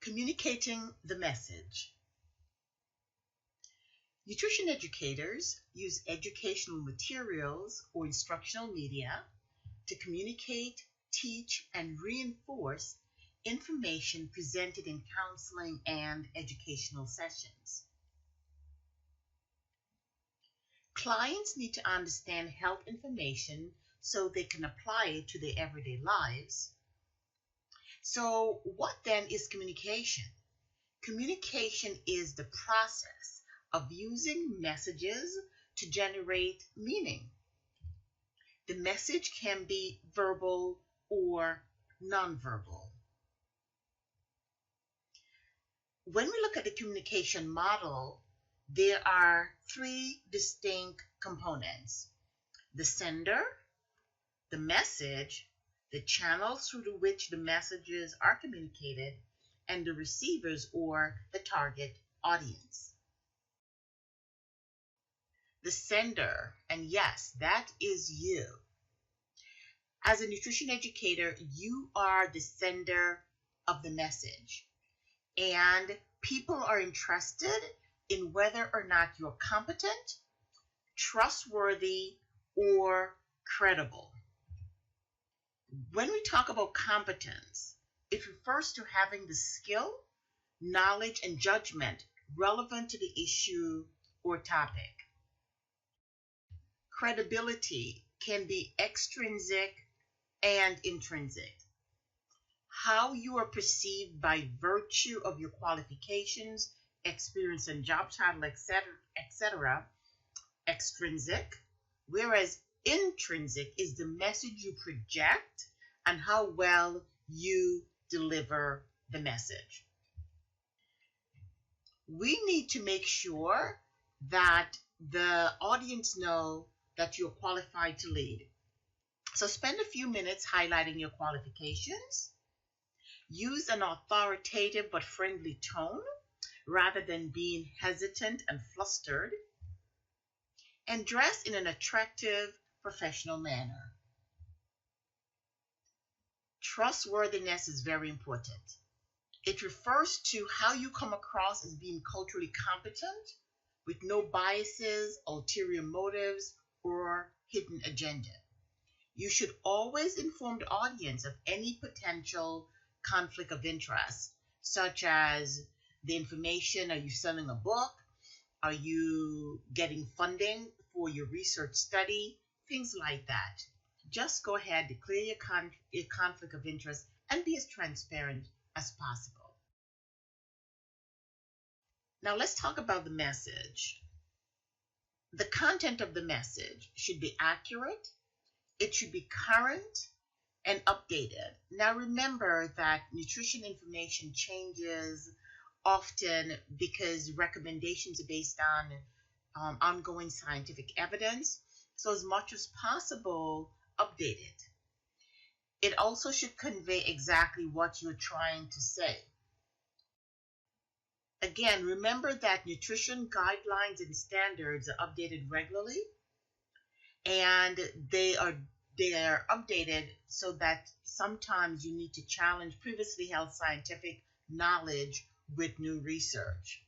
Communicating the message. Nutrition educators use educational materials or instructional media to communicate, teach, and reinforce information presented in counseling and educational sessions. Clients need to understand health information so they can apply it to their everyday lives. So, what then is communication? Communication is the process of using messages to generate meaning. The message can be verbal or nonverbal. When we look at the communication model, there are three distinct components: the sender, the message, the channels through which the messages are communicated, and the receivers or the target audience. The sender, and yes, that is you. As a nutrition educator, you are the sender of the message, and people are interested in whether or not you're competent, trustworthy, or credible. When we talk about competence, it refers to having the skill, knowledge, and judgment relevant to the issue or topic. Credibility can be extrinsic and intrinsic. How you are perceived by virtue of your qualifications, experience, and job title, etc., extrinsic, whereas intrinsic is the message you project and how well you deliver the message. We need to make sure that the audience know that you're qualified to lead. So spend a few minutes highlighting your qualifications. Use an authoritative but friendly tone rather than being hesitant and flustered. And dress in an attractive, professional manner. Trustworthiness is very important. It refers to how you come across as being culturally competent with no biases, ulterior motives, or hidden agenda. You should always inform the audience of any potential conflict of interest, such as the information: are you selling a book? Are you getting funding for your research study? Things like that. Just go ahead, declare your conflict of interest, and be as transparent as possible. Now let's talk about the message. The content of the message should be accurate, it should be current, and updated. Now remember that nutrition information changes often because recommendations are based on ongoing scientific evidence. So as much as possible, update it. It also should convey exactly what you're trying to say. Again, remember that nutrition guidelines and standards are updated regularly, and they are updated so that sometimes you need to challenge previously held scientific knowledge with new research.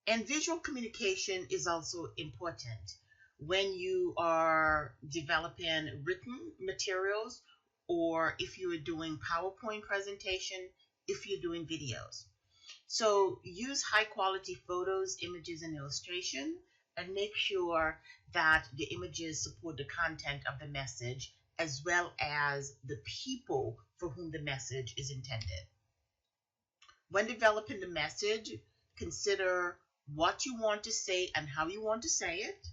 And visual communication is also important when you are developing written materials, or if you are doing PowerPoint presentation, if you're doing videos. So use high quality photos, images, and illustration, and make sure that the images support the content of the message as well as the people for whom the message is intended. When developing the message, consider what you want to say and how you want to say it,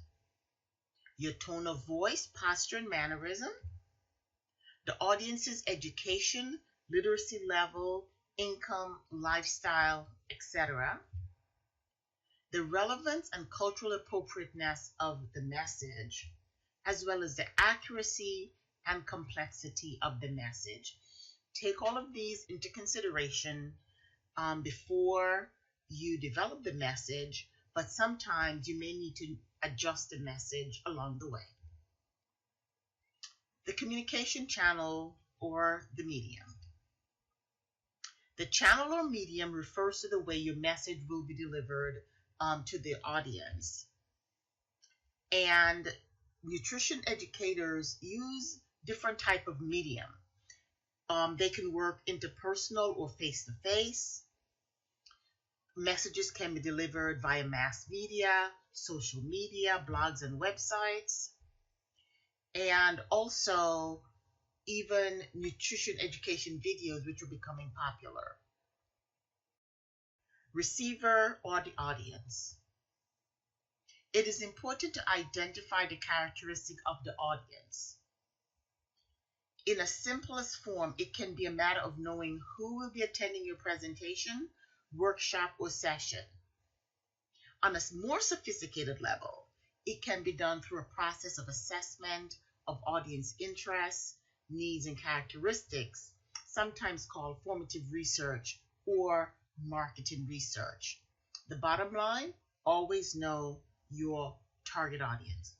your tone of voice, posture, and mannerism, the audience's education, literacy level, income, lifestyle, etc., the relevance and cultural appropriateness of the message, as well as the accuracy and complexity of the message. Take all of these into consideration before you develop the message, but sometimes you may need to adjust the message along the way. The communication channel or the medium. The channel or medium refers to the way your message will be delivered to the audience. And nutrition educators use different type of medium. They can work interpersonal or face-to-face. Messages can be delivered via mass media, social media, blogs and websites, and also even nutrition education videos, which are becoming popular. Receiver or the audience. It is important to identify the characteristic of the audience. In a simplest form, it can be a matter of knowing who will be attending your presentation, workshop, or session. On a more sophisticated level, it can be done through a process of assessment of audience interests, needs, and characteristics, sometimes called formative research or marketing research. The bottom line, always know your target audience.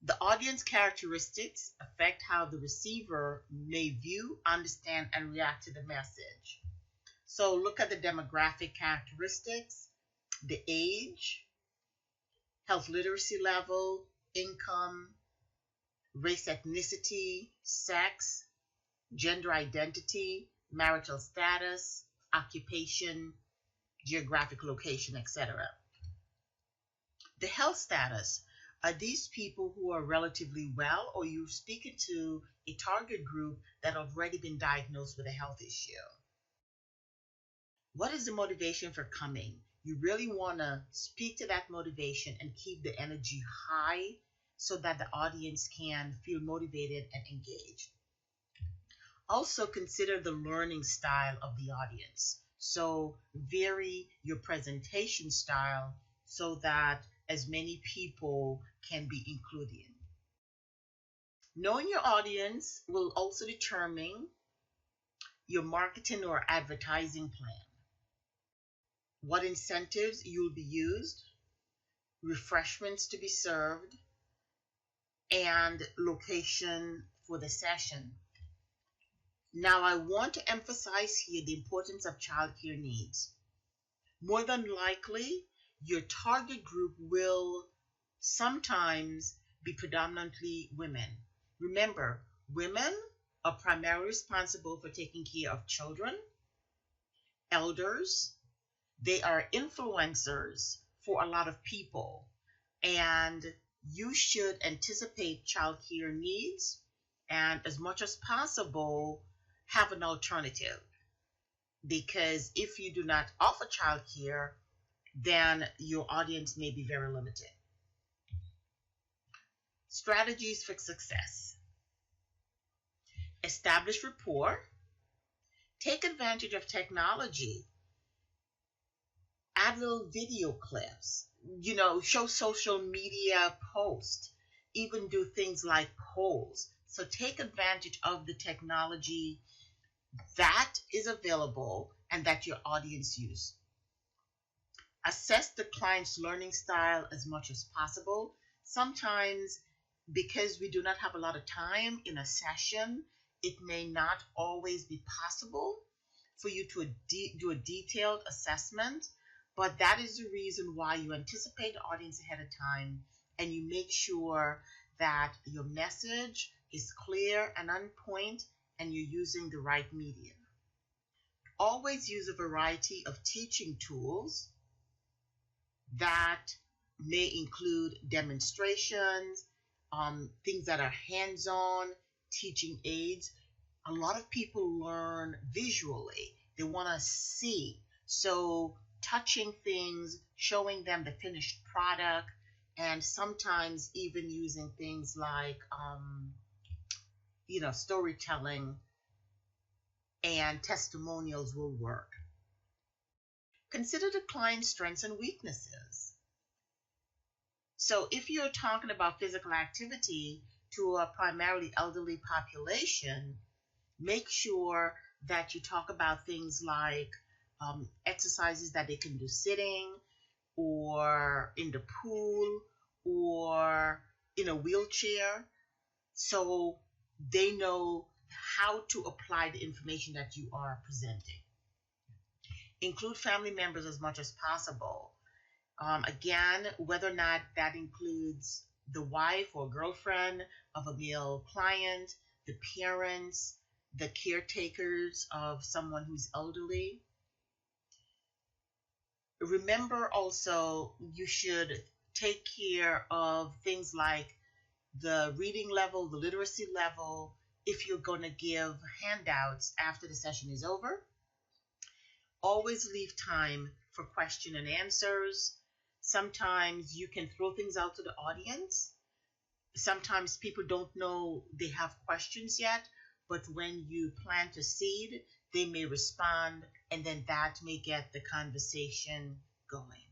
The audience characteristics affect how the receiver may view, understand, and react to the message. So look at the demographic characteristics, the age, health literacy level, income, race, ethnicity, sex, gender identity, marital status, occupation, geographic location, etc. The health status. Are these people who are relatively well, or you're speaking to a target group that have already been diagnosed with a health issue? What is the motivation for coming? You really want to speak to that motivation and keep the energy high so that the audience can feel motivated and engaged. Also consider the learning style of the audience. So vary your presentation style so that as many people can be included. Knowing your audience will also determine your marketing or advertising plan. What incentives you'll be used, refreshments to be served, and location for the session. Now, I want to emphasize here the importance of childcare needs. More than likely, your target group will sometimes be predominantly women. Remember, women are primarily responsible for taking care of children, elders. They are influencers for a lot of people, and you should anticipate childcare needs and, as much as possible, have an alternative. Because if you do not offer childcare, then your audience may be very limited. Strategies for success. Establish rapport. Take advantage of technology. Add little video clips. Show social media posts. Even do things like polls. So take advantage of the technology that is available and that your audience use. Assess the client's learning style as much as possible. Sometimes, because we do not have a lot of time in a session, it may not always be possible for you to do a detailed assessment, but that is the reason why you anticipate the audience ahead of time and you make sure that your message is clear and on point and you're using the right medium. Always use a variety of teaching tools that may include demonstrations, things that are hands-on, teaching aids. A lot of people learn visually. They want to see. So touching things, showing them the finished product, and sometimes even using things like, storytelling and testimonials will work. Consider the client's strengths and weaknesses. So if you're talking about physical activity to a primarily elderly population, make sure that you talk about things like exercises that they can do sitting or in the pool or in a wheelchair, so they know how to apply the information that you are presenting. Include family members as much as possible. Again, whether or not that includes the wife or girlfriend of a male client, the parents, the caretakers of someone who's elderly. Remember also, you should take care of things like the reading level, the literacy level, if you're going to give handouts after the session is over. Always leave time for question and answers. Sometimes you can throw things out to the audience. Sometimes people don't know they have questions yet, but when you plant a seed, they may respond, and then that may get the conversation going.